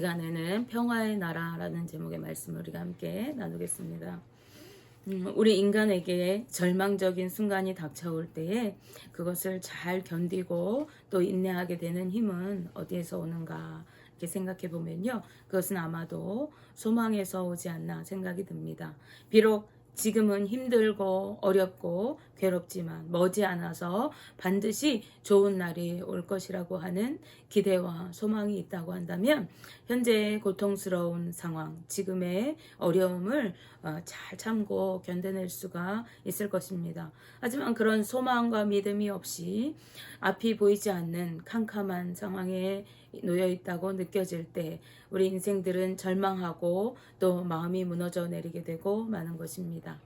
시간에는 평화의 나라라는 제목의 말씀을 우리가 함께 나누겠습니다. 우리 인간에게 절망적인 순간이 닥쳐올 때에 그것을 잘 견디고 또 인내하게 되는 힘은 어디에서 오는가 이렇게 생각해 보면요, 그것은 아마도 소망에서 오지 않나 생각이 듭니다. 비록 지금은 힘들고 어렵고 괴롭지만 머지않아서 반드시 좋은 날이 올 것이라고 하는 기대와 소망이 있다고 한다면, 현재의 고통스러운 상황, 지금의 어려움을 잘 참고 견뎌낼 수가 있을 것입니다. 하지만 그런 소망과 믿음이 없이 앞이 보이지 않는 캄캄한 상황에 놓여 있다고 느껴질 때 우리 인생들은 절망하고 또 마음이 무너져 내리게 되고 마는 것입니다.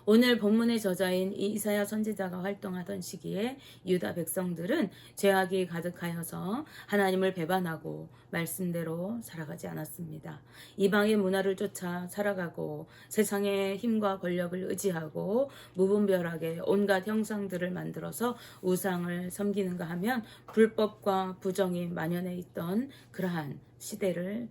오늘 본문의 저자인 이사야 선지자가 활동하던 시기에 유다 백성들은 죄악이 가득하여서 하나님을 배반하고 말씀대로 살아가지 않았습니다. 이방의 문화를 쫓아 살아가고 세상의 힘과 권력을 의지하고 무분별하게 온갖 형상들을 만들어서 우상을 섬기는가 하면 불법과 부정이 만연해 있던 그러한 시대를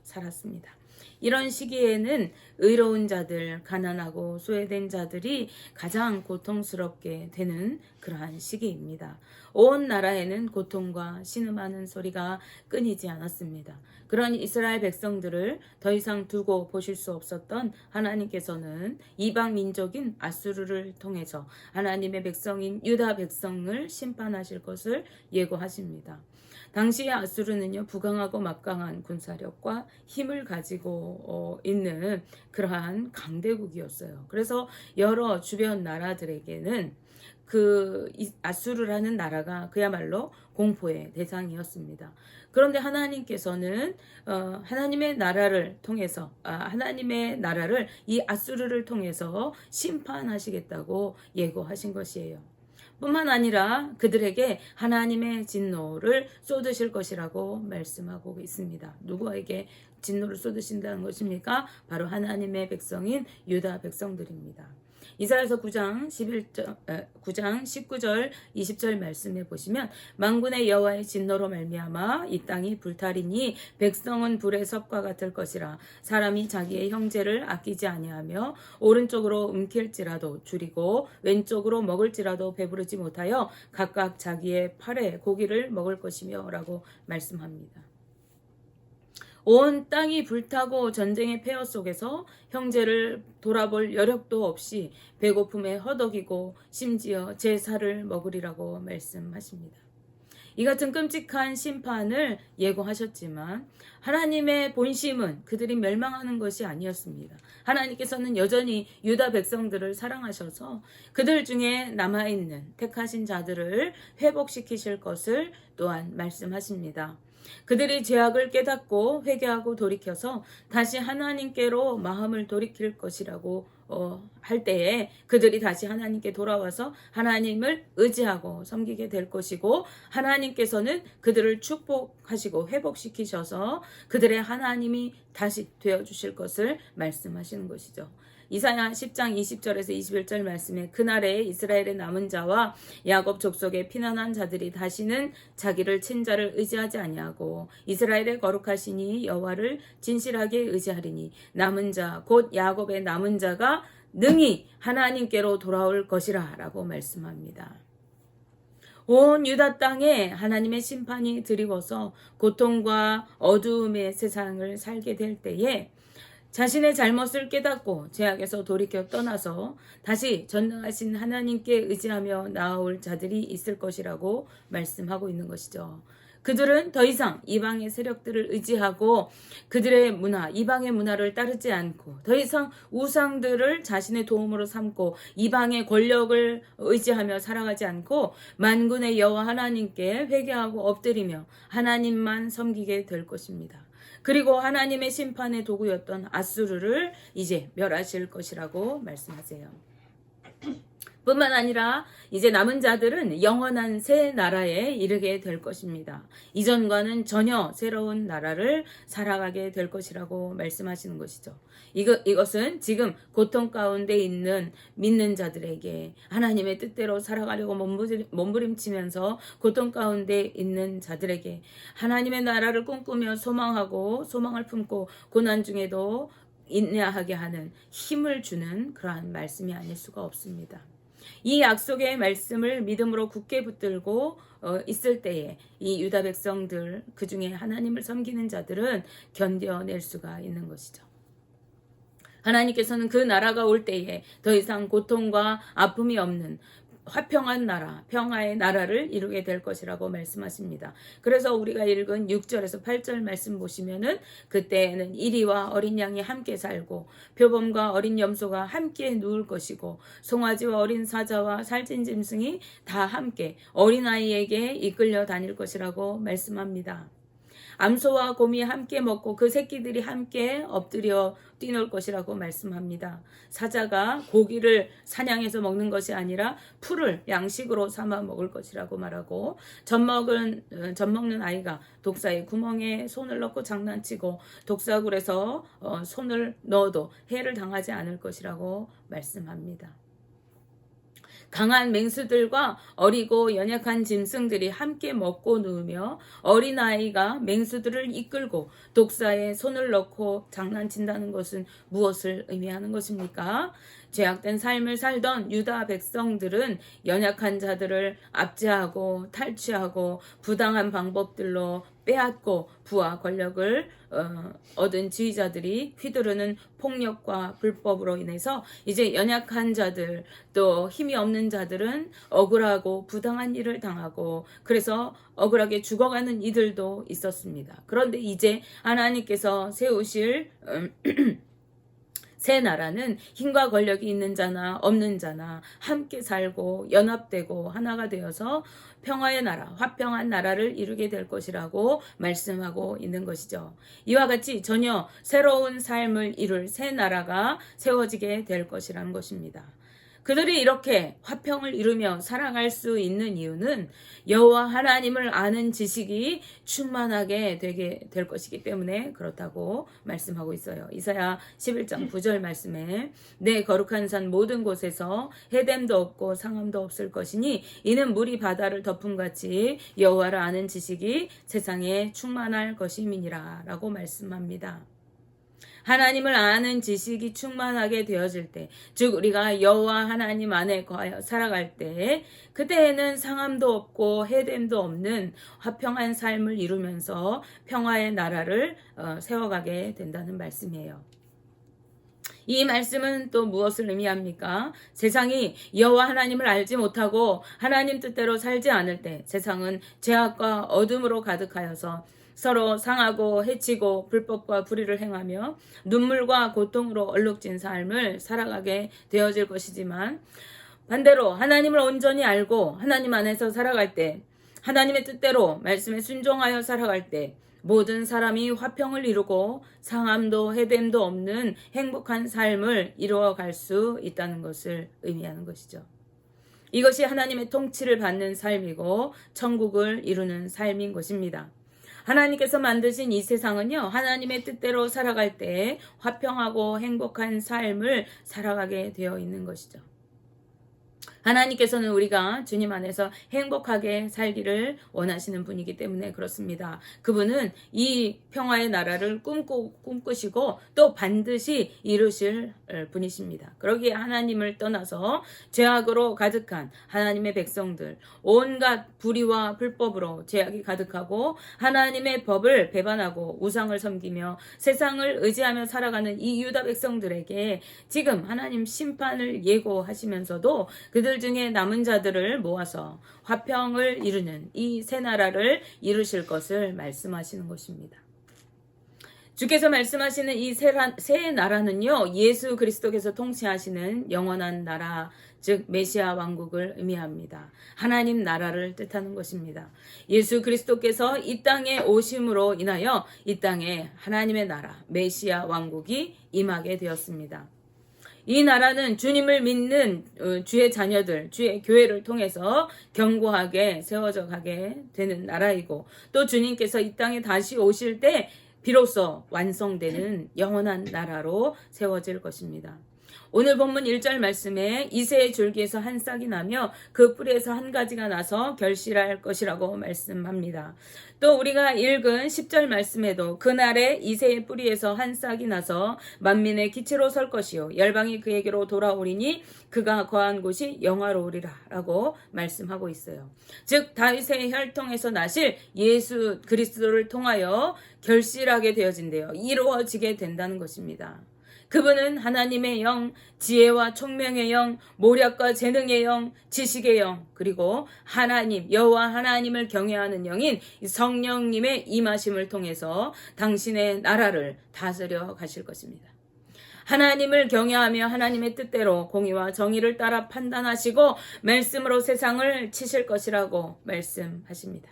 살았습니다. 이런 시기에는 의로운 자들, 가난하고 소외된 자들이 가장 고통스럽게 되는 그러한 시기입니다. 온 나라에는 고통과 신음하는 소리가 끊이지 않았습니다. 그런 이스라엘 백성들을 더 이상 두고 보실 수 없었던 하나님께서는 이방 민족인 아수르를 통해서 하나님의 백성인 유다 백성을 심판하실 것을 예고하십니다. 당시의 아수르는요, 부강하고 막강한 군사력과 힘을 가지고 있는 그러한 강대국이었어요. 그래서 여러 주변 나라들에게는 그 아수르라는 나라가 그야말로 공포의 대상이었습니다. 그런데 하나님께서는 하나님의 나라를 통해서 하나님의 나라를 이 아수르를 통해서 심판하시겠다고 예고하신 것이에요. 뿐만 아니라 그들에게 하나님의 진노를 쏟으실 것이라고 말씀하고 있습니다. 누구에게 진노를 쏟으신다는 것입니까? 바로 하나님의 백성인 유다 백성들입니다. 이사야서 9장 19절 20절 말씀에 보시면, 만군의 여호와의 진노로 말미암아 이 땅이 불타리니 백성은 불의 섭과 같을 것이라. 사람이 자기의 형제를 아끼지 아니하며 오른쪽으로 움킬지라도 줄이고 왼쪽으로 먹을지라도 배부르지 못하여 각각 자기의 팔에 고기를 먹을 것이며 라고 말씀합니다. 온 땅이 불타고 전쟁의 폐허 속에서 형제를 돌아볼 여력도 없이 배고픔에 허덕이고 심지어 제사를 먹으리라고 말씀하십니다. 이 같은 끔찍한 심판을 예고하셨지만 하나님의 본심은 그들이 멸망하는 것이 아니었습니다. 하나님께서는 여전히 유다 백성들을 사랑하셔서 그들 중에 남아있는 택하신 자들을 회복시키실 것을 또한 말씀하십니다. 그들이 죄악을 깨닫고 회개하고 돌이켜서 다시 하나님께로 마음을 돌이킬 것이라고 할 때에 그들이 다시 하나님께 돌아와서 하나님을 의지하고 섬기게 될 것이고, 하나님께서는 그들을 축복하시고 회복시키셔서 그들의 하나님이 다시 되어주실 것을 말씀하시는 것이죠. 이사야 10장 20절에서 21절 말씀에, 그날에 이스라엘의 남은 자와 야곱 족속의 피난한 자들이 다시는 자기를 친 자를 의지하지 아니하고 이스라엘의 거룩하시니 여호와를 진실하게 의지하리니 남은 자 곧 야곱의 남은 자가 능히 하나님께로 돌아올 것이라 라고 말씀합니다. 온 유다 땅에 하나님의 심판이 드리워서 고통과 어두움의 세상을 살게 될 때에 자신의 잘못을 깨닫고 죄악에서 돌이켜 떠나서 다시 전능하신 하나님께 의지하며 나아올 자들이 있을 것이라고 말씀하고 있는 것이죠. 그들은 더 이상 이방의 세력들을 의지하고 그들의 문화, 이방의 문화를 따르지 않고 더 이상 우상들을 자신의 도움으로 삼고 이방의 권력을 의지하며 살아가지 않고 만군의 여호와 하나님께 회개하고 엎드리며 하나님만 섬기게 될 것입니다. 그리고 하나님의 심판의 도구였던 아수르를 이제 멸하실 것이라고 말씀하세요. 뿐만 아니라 이제 남은 자들은 영원한 새 나라에 이르게 될 것입니다. 이전과는 전혀 새로운 나라를 살아가게 될 것이라고 말씀하시는 것이죠. 이것은 지금 고통 가운데 있는 믿는 자들에게 하나님의 뜻대로 살아가려고 몸부림치면서 고통 가운데 있는 자들에게 하나님의 나라를 꿈꾸며 소망을 품고 고난 중에도 인내하게 하는 힘을 주는 그러한 말씀이 아닐 수가 없습니다. 이 약속의 말씀을 믿음으로 굳게 붙들고 있을 때에 이 유다 백성들, 그 중에 하나님을 섬기는 자들은 견뎌낼 수가 있는 것이죠. 하나님께서는 그 나라가 올 때에 더 이상 고통과 아픔이 없는 화평한 나라, 평화의 나라를 이루게 될 것이라고 말씀하십니다. 그래서 우리가 읽은 6절에서 8절 말씀 보시면은 그때에는 이리와 어린 양이 함께 살고 표범과 어린 염소가 함께 누울 것이고 송아지와 어린 사자와 살찐 짐승이 다 함께 어린아이에게 이끌려 다닐 것이라고 말씀합니다. 암소와 곰이 함께 먹고 그 새끼들이 함께 엎드려 뛰놀 것이라고 말씀합니다. 사자가 고기를 사냥해서 먹는 것이 아니라 풀을 양식으로 삼아 먹을 것이라고 말하고 젖 먹는 아이가 독사의 구멍에 손을 넣고 장난치고 독사굴에서 손을 넣어도 해를 당하지 않을 것이라고 말씀합니다. 강한 맹수들과 어리고 연약한 짐승들이 함께 먹고 누우며 어린아이가 맹수들을 이끌고 독사에 손을 넣고 장난친다는 것은 무엇을 의미하는 것입니까? 죄악된 삶을 살던 유다 백성들은 연약한 자들을 압제하고 탈취하고 부당한 방법들로 빼앗고 부와 권력을 얻은 지휘자들이 휘두르는 폭력과 불법으로 인해서 이제 연약한 자들 또 힘이 없는 자들은 억울하고 부당한 일을 당하고 그래서 억울하게 죽어가는 이들도 있었습니다. 그런데 이제 하나님께서 세우실 새 나라는 힘과 권력이 있는 자나 없는 자나 함께 살고 연합되고 하나가 되어서 평화의 나라, 화평한 나라를 이루게 될 것이라고 말씀하고 있는 것이죠. 이와 같이 전혀 새로운 삶을 이룰 새 나라가 세워지게 될 것이라는 것입니다. 그들이 이렇게 화평을 이루며 살아갈 수 있는 이유는 여호와 하나님을 아는 지식이 충만하게 되게 될 것이기 때문에 그렇다고 말씀하고 있어요. 이사야 11장 9절 말씀에 내 거룩한 산 모든 곳에서 해됨도 없고 상함도 없을 것이니 이는 물이 바다를 덮음같이 여호와를 아는 지식이 세상에 충만할 것임이니라 라고 말씀합니다. 하나님을 아는 지식이 충만하게 되어질 때, 즉 우리가 여호와 하나님 안에 거하여 살아갈 때 그때에는 상함도 없고 해됨도 없는 화평한 삶을 이루면서 평화의 나라를 세워가게 된다는 말씀이에요. 이 말씀은 또 무엇을 의미합니까? 세상이 여호와 하나님을 알지 못하고 하나님 뜻대로 살지 않을 때 세상은 죄악과 어둠으로 가득하여서 서로 상하고 해치고 불법과 불의를 행하며 눈물과 고통으로 얼룩진 삶을 살아가게 되어질 것이지만 반대로 하나님을 온전히 알고 하나님 안에서 살아갈 때 하나님의 뜻대로 말씀에 순종하여 살아갈 때 모든 사람이 화평을 이루고 상함도 해됨도 없는 행복한 삶을 이루어갈 수 있다는 것을 의미하는 것이죠. 이것이 하나님의 통치를 받는 삶이고 천국을 이루는 삶인 것입니다. 하나님께서 만드신 이 세상은요, 하나님의 뜻대로 살아갈 때 화평하고 행복한 삶을 살아가게 되어 있는 것이죠. 하나님께서는 우리가 주님 안에서 행복하게 살기를 원하시는 분이기 때문에 그렇습니다. 그분은 이 평화의 나라를 꿈꾸시고 또 반드시 이루실 분이십니다. 그러기에 하나님을 떠나서 죄악으로 가득한 하나님의 백성들, 온갖 불의와 불법으로 죄악이 가득하고 하나님의 법을 배반하고 우상을 섬기며 세상을 의지하며 살아가는 이 유다 백성들에게 지금 하나님 심판을 예고하시면서도 그들 중에 남은 자들을 모아서 화평을 이루는 이 새 나라를 이루실 것을 말씀하시는 것입니다. 주께서 말씀하시는 이 새 나라는요, 예수 그리스도께서 통치하시는 영원한 나라, 즉 메시아 왕국을 의미합니다. 하나님 나라를 뜻하는 것입니다. 예수 그리스도께서 이 땅에 오심으로 인하여 이 땅에 하나님의 나라, 메시아 왕국이 임하게 되었습니다. 이 나라는 주님을 믿는 주의 자녀들, 주의 교회를 통해서 견고하게 세워져 가게 되는 나라이고, 또 주님께서 이 땅에 다시 오실 때 비로소 완성되는 영원한 나라로 세워질 것입니다. 오늘 본문 1절 말씀에 이새의 줄기에서 한 싹이 나며 그 뿌리에서 한 가지가 나서 결실할 것이라고 말씀합니다. 또 우리가 읽은 10절 말씀에도 그날에 이새의 뿌리에서 한 싹이 나서 만민의 기치로 설 것이요 열방이 그에게로 돌아오리니 그가 거한 곳이 영화로우리라 라고 말씀하고 있어요. 즉 다윗의 혈통에서 나실 예수 그리스도를 통하여 결실하게 되어진대요. 이루어지게 된다는 것입니다. 그분은 하나님의 영, 지혜와 총명의 영, 모략과 재능의 영, 지식의 영, 그리고 하나님, 여호와 하나님을 경외하는 영인 성령님의 임하심을 통해서 당신의 나라를 다스려 가실 것입니다. 하나님을 경외하며 하나님의 뜻대로 공의와 정의를 따라 판단하시고 말씀으로 세상을 치실 것이라고 말씀하십니다.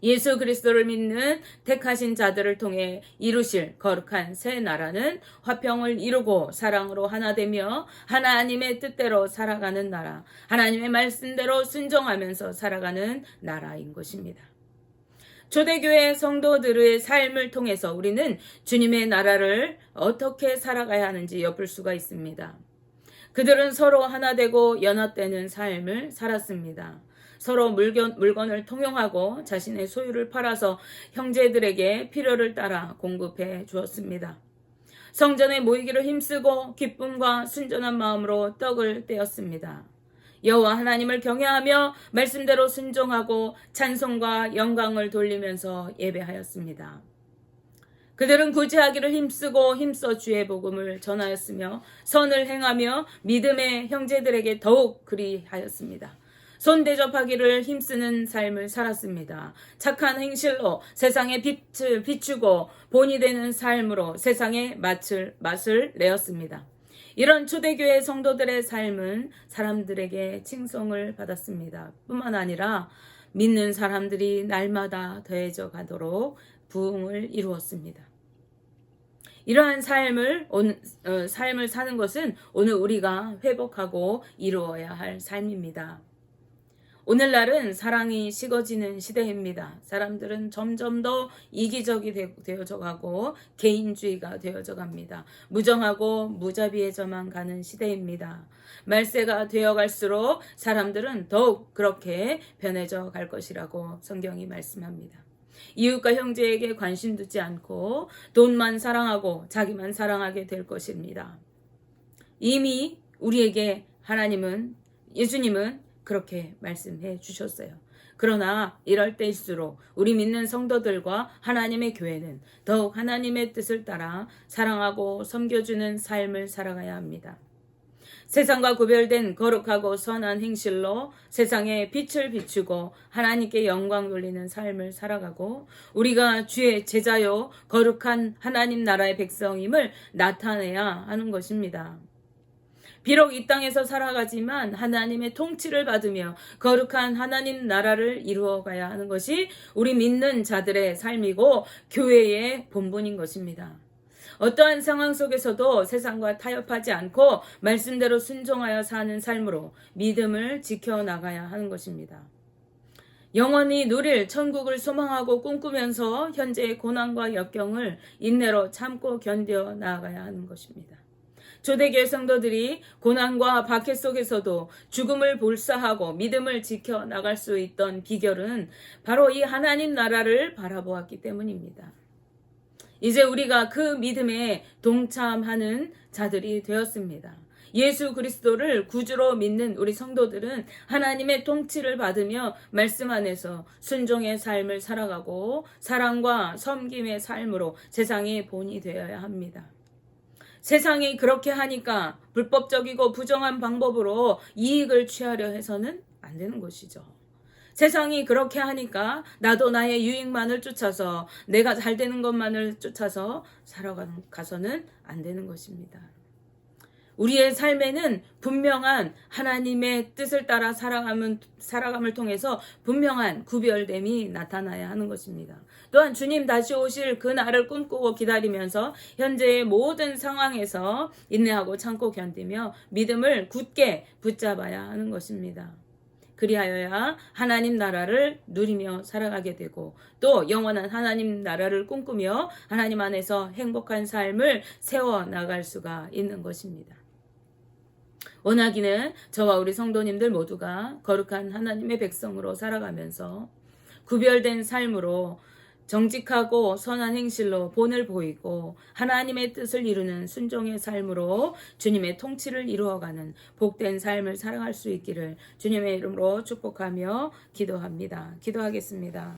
예수 그리스도를 믿는 택하신 자들을 통해 이루실 거룩한 새 나라는 화평을 이루고 사랑으로 하나 되며 하나님의 뜻대로 살아가는 나라, 하나님의 말씀대로 순종하면서 살아가는 나라인 것입니다. 초대교회 성도들의 삶을 통해서 우리는 주님의 나라를 어떻게 살아가야 하는지 엿볼 수가 있습니다. 그들은 서로 하나 되고 연합되는 삶을 살았습니다. 서로 물건을 통용하고 자신의 소유를 팔아서 형제들에게 필요를 따라 공급해 주었습니다. 성전에 모이기를 힘쓰고 기쁨과 순전한 마음으로 떡을 떼었습니다. 여호와 하나님을 경외하며 말씀대로 순종하고 찬송과 영광을 돌리면서 예배하였습니다. 그들은 구제하기를 힘쓰고 힘써 주의 복음을 전하였으며 선을 행하며 믿음의 형제들에게 더욱 그리하였습니다. 손대접하기를 힘쓰는 삶을 살았습니다. 착한 행실로 세상의 빛을 비추고 본이 되는 삶으로 세상의 맛을 내었습니다. 이런 초대교회 성도들의 삶은 사람들에게 칭송을 받았습니다. 뿐만 아니라 믿는 사람들이 날마다 더해져 가도록 부흥을 이루었습니다. 이러한 삶을 사는 것은 오늘 우리가 회복하고 이루어야 할 삶입니다. 오늘날은 사랑이 식어지는 시대입니다. 사람들은 점점 더 이기적이 되어져 가고 개인주의가 되어져 갑니다. 무정하고 무자비해져만 가는 시대입니다. 말세가 되어갈수록 사람들은 더욱 그렇게 변해져 갈 것이라고 성경이 말씀합니다. 이웃과 형제에게 관심 두지 않고 돈만 사랑하고 자기만 사랑하게 될 것입니다. 이미 우리에게 예수님은 그렇게 말씀해 주셨어요. 그러나 이럴 때일수록 우리 믿는 성도들과 하나님의 교회는 더욱 하나님의 뜻을 따라 사랑하고 섬겨주는 삶을 살아가야 합니다. 세상과 구별된 거룩하고 선한 행실로 세상에 빛을 비추고 하나님께 영광 돌리는 삶을 살아가고 우리가 주의 제자요 거룩한 하나님 나라의 백성임을 나타내야 하는 것입니다. 비록 이 땅에서 살아가지만 하나님의 통치를 받으며 거룩한 하나님 나라를 이루어가야 하는 것이 우리 믿는 자들의 삶이고 교회의 본분인 것입니다. 어떠한 상황 속에서도 세상과 타협하지 않고 말씀대로 순종하여 사는 삶으로 믿음을 지켜나가야 하는 것입니다. 영원히 누릴 천국을 소망하고 꿈꾸면서 현재의 고난과 역경을 인내로 참고 견뎌 나아가야 하는 것입니다. 초대교회 성도들이 고난과 박해 속에서도 죽음을 불사하고 믿음을 지켜나갈 수 있던 비결은 바로 이 하나님 나라를 바라보았기 때문입니다. 이제 우리가 그 믿음에 동참하는 자들이 되었습니다. 예수 그리스도를 구주로 믿는 우리 성도들은 하나님의 통치를 받으며 말씀 안에서 순종의 삶을 살아가고 사랑과 섬김의 삶으로 세상의 본이 되어야 합니다. 세상이 그렇게 하니까 불법적이고 부정한 방법으로 이익을 취하려 해서는 안 되는 것이죠. 세상이 그렇게 하니까 나도 나의 유익만을 쫓아서 내가 잘 되는 것만을 쫓아서 살아가서는 안 되는 것입니다. 우리의 삶에는 분명한 하나님의 뜻을 따라 살아감을 통해서 분명한 구별됨이 나타나야 하는 것입니다. 또한 주님 다시 오실 그 날을 꿈꾸고 기다리면서 현재의 모든 상황에서 인내하고 참고 견디며 믿음을 굳게 붙잡아야 하는 것입니다. 그리하여야 하나님 나라를 누리며 살아가게 되고 또 영원한 하나님 나라를 꿈꾸며 하나님 안에서 행복한 삶을 세워나갈 수가 있는 것입니다. 원하기는 저와 우리 성도님들 모두가 거룩한 하나님의 백성으로 살아가면서 구별된 삶으로 정직하고 선한 행실로 본을 보이고 하나님의 뜻을 이루는 순종의 삶으로 주님의 통치를 이루어가는 복된 삶을 살아갈 수 있기를 주님의 이름으로 축복하며 기도합니다. 기도하겠습니다.